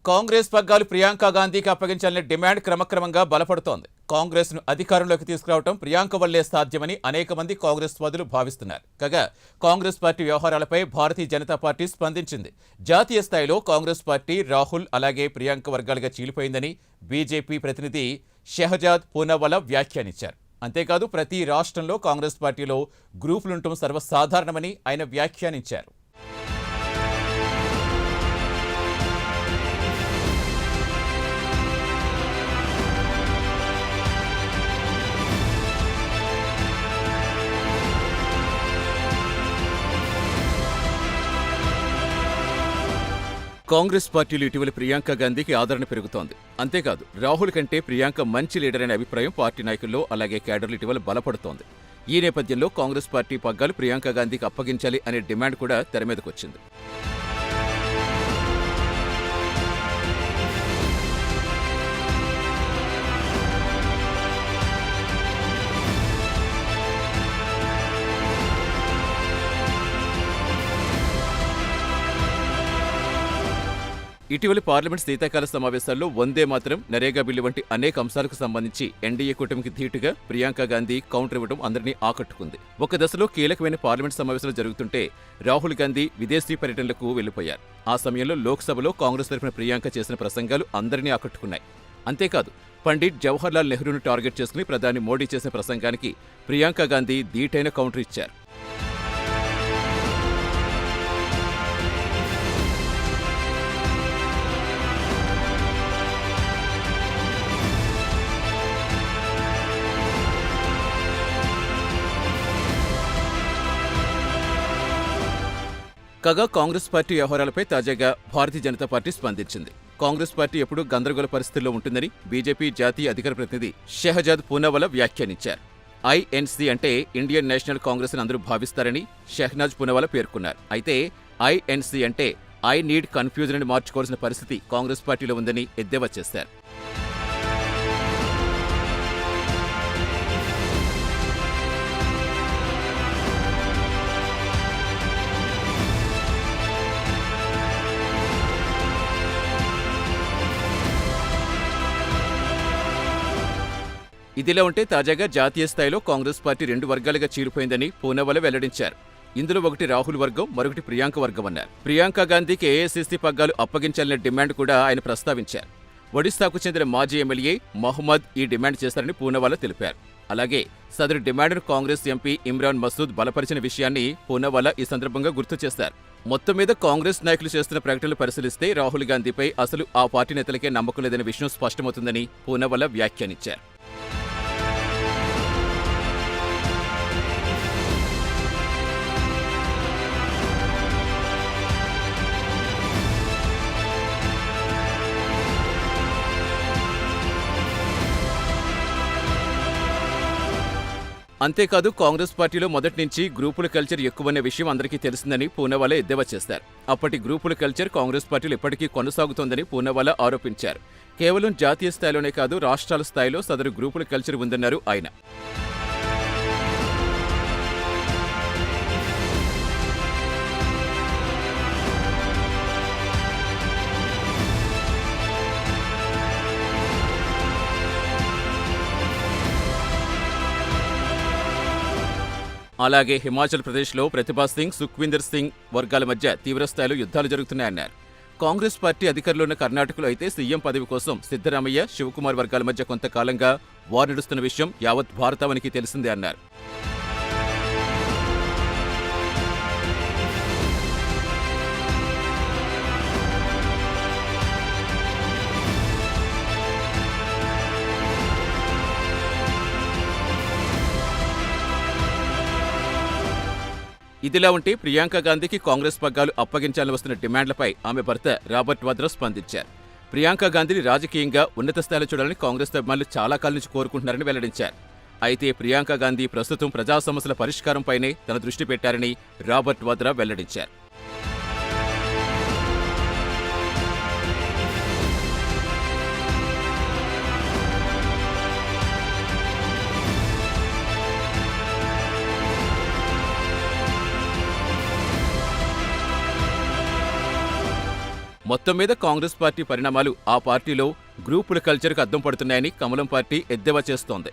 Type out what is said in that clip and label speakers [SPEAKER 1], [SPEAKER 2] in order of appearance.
[SPEAKER 1] కాంగ్రెస్ పగ్గాలు ప్రియాంక గాంధీకి అప్పగించాలనే డిమాండ్ క్రమక్రమంగా బలపడుతోంది. కాంగ్రెస్ను అధికారంలోకి తీసుకురావడం ప్రియాంక వల్లే సాధ్యమని అనేక మంది కాంగ్రెస్ వాదులు భావిస్తున్నారు. కాగా కాంగ్రెస్ పార్టీ వ్యవహారాలపై భారతీయ జనతా పార్టీ స్పందించింది. జాతీయ స్థాయిలో కాంగ్రెస్ పార్టీ రాహుల్ అలాగే ప్రియాంక వర్గాలుగా చీలిపోయిందని బీజేపీ ప్రతినిధి షెహజాద్ పూనావాలా వ్యాఖ్యానించారు. అంతేకాదు ప్రతి రాష్ట్రంలో కాంగ్రెస్ పార్టీలో గ్రూపులుండటం సర్వసాధారణమని ఆయన వ్యాఖ్యానించారు. కాంగ్రెస్ పార్టీలు ఇటీవల ప్రియాంక గాంధీకి ఆదరణ పెరుగుతోంది. అంతేకాదు రాహుల్ కంటే ప్రియాంక మంచి లీడర్ అనే అభిప్రాయం పార్టీ నాయకుల్లో అలాగే కేడర్లు ఇటీవల బలపడుతోంది. ఈ నేపథ్యంలో కాంగ్రెస్ పార్టీ పగ్గాలు ప్రియాంక గాంధీకి అప్పగించాలి అనే డిమాండ్ కూడా తెరమీదకొచ్చింది. ఇటీవలి పార్లమెంట్ శీతాకాల సమావేశాల్లో వందే మాతరం, నరేగా బిల్లు వంటి అనేక అంశాలకు సంబంధించి ఎన్డీఏ కూటమికి ధీటుగా ప్రియాంక గాంధీ కౌంటర్ ఇవ్వడం అందరినీ ఆకట్టుకుంది. ఒక దశలో కీలకమైన పార్లమెంట్ సమావేశాలు జరుగుతుంటే రాహుల్ గాంధీ విదేశీ పర్యటనలకు వెళ్లిపోయారు. ఆ సమయంలో లోక్సభలో కాంగ్రెస్ తరఫున ప్రియాంక చేసిన ప్రసంగాలు అందరినీ ఆకట్టుకున్నాయి. అంతేకాదు పండిట్ జవహర్లాల్ నెహ్రూను టార్గెట్ చేసుకుని ప్రధాని మోడీ చేసిన ప్రసంగానికి ప్రియాంక గాంధీ ధీటైన కౌంటర్ ఇచ్చారు. కాగా కాంగ్రెస్ పార్టీ వ్యవహారాలపై తాజాగా భారతీయ జనతా పార్టీ స్పందించింది. కాంగ్రెస్ పార్టీ ఎప్పుడూ గందరగోళ పరిస్థితుల్లో ఉంటుందని బీజేపీ జాతీయ అధికార ప్రతినిధి షెహజాద్ పూనావాలా వ్యాఖ్యానించారు. ఐఎన్సీ అంటే ఇండియన్ నేషనల్ కాంగ్రెస్ అని అందరూ భావిస్తారని షెహనాజ్ పూనావాలా పేర్కొన్నారు. అయితే ఐఎన్సీ అంటే ఐ నీడ్ కన్ఫ్యూజన్ అని మార్చుకోవాల్సిన పరిస్థితి కాంగ్రెస్ పార్టీలో ఉందని ఎద్దేవా చేశారు. ఇదిలా ఉంటే తాజాగా జాతీయ స్థాయిలో కాంగ్రెస్ పార్టీ 2 వర్గాలుగా చీలిపోయిందని పూనావాలా వెల్లడించారు. ఇందులో ఒకటి రాహుల్ వర్గం, మరొకటి ప్రియాంక వర్గం అన్నారు. ప్రియాంక గాంధీకి ఏఐసీసీ పగ్గాలు అప్పగించాలనే డిమాండ్ కూడా ఆయన ప్రస్తావించారు. ఒడిశాకు చెందిన మాజీ ఎమ్మెల్యే మహ్మద్ ఈ డిమాండ్ చేశారని పూనావాలా తెలిపారు. అలాగే సదరు డిమాండ్ను కాంగ్రెస్ ఎంపీ ఇమ్రాన్ మసూద్ బలపరిచిన విషయాన్ని పూనావాలా ఈ సందర్భంగా గుర్తు చేశారు. మొత్తం మీద కాంగ్రెస్ నాయకులు చేస్తున్న ప్రకటనలు పరిశీలిస్తే రాహుల్ గాంధీపై అసలు ఆ పార్టీ నేతలకే నమ్మకం లేదనే విషయం స్పష్టమవుతుందని పూనావాలా వ్యాఖ్యానించారు. అంతేకాదు కాంగ్రెస్ పార్టీలో మొదటి నుంచి గ్రూపుల కల్చర్ ఎక్కువనే విషయం అందరికీ తెలిసిందని పూనావాలా ఎద్దేవా చేశారు. అప్పటి గ్రూపుల కల్చర్ కాంగ్రెస్ పార్టీలో ఇప్పటికీ కొనసాగుతోందని పూనావాలా ఆరోపించారు. కేవలం జాతీయ స్థాయిలోనే కాదు రాష్ట్రాల స్థాయిలో సదరు గ్రూపుల కల్చర్ ఉందన్నారు ఆయన. అలాగే హిమాచల్ ప్రదేశ్లో ప్రతిభా సింగ్, సుఖ్వీందర్ సింగ్ వర్గాల మధ్య తీవ్రస్థాయిలో యుద్ధాలు జరుగుతున్నాయన్నారు. కాంగ్రెస్ పార్టీ అధికారంలో ఉన్న కర్ణాటకలో అయితే సీఎం పదవి కోసం సిద్ధరామయ్య, శివకుమార్ వర్గాల మధ్య కొంతకాలంగా వార్ నడుస్తున్న విషయం యావత్ భారతావనికి తెలిసిందే అన్నారు. ఇదిలా ఉంటే ప్రియాంక గాంధీకి కాంగ్రెస్ పగ్గాలు అప్పగించాలని వస్తున్న డిమాండ్లపై ఆమె భర్త రాబర్ట్ వాద్రా స్పందించారు. ప్రియాంక గాంధీని రాజకీయంగా ఉన్నత స్థాయిలో చూడాలని కాంగ్రెస్ అభిమానులు చాలా కాలం నుంచి కోరుకుంటున్నారని వెల్లడించారు. అయితే ప్రియాంక గాంధీ ప్రస్తుతం ప్రజా సమస్యల పరిష్కారంపైనే తన దృష్టి పెట్టారని రాబర్ట్ వాద్రా వెల్లడించారు. మొత్తం మీద కాంగ్రెస్ పార్టీ పరిణామాలు ఆ పార్టీలో గ్రూపుల కల్చర్కు అద్దం పడుతున్నాయని కమలం పార్టీ ఎద్దేవా చేస్తోంది.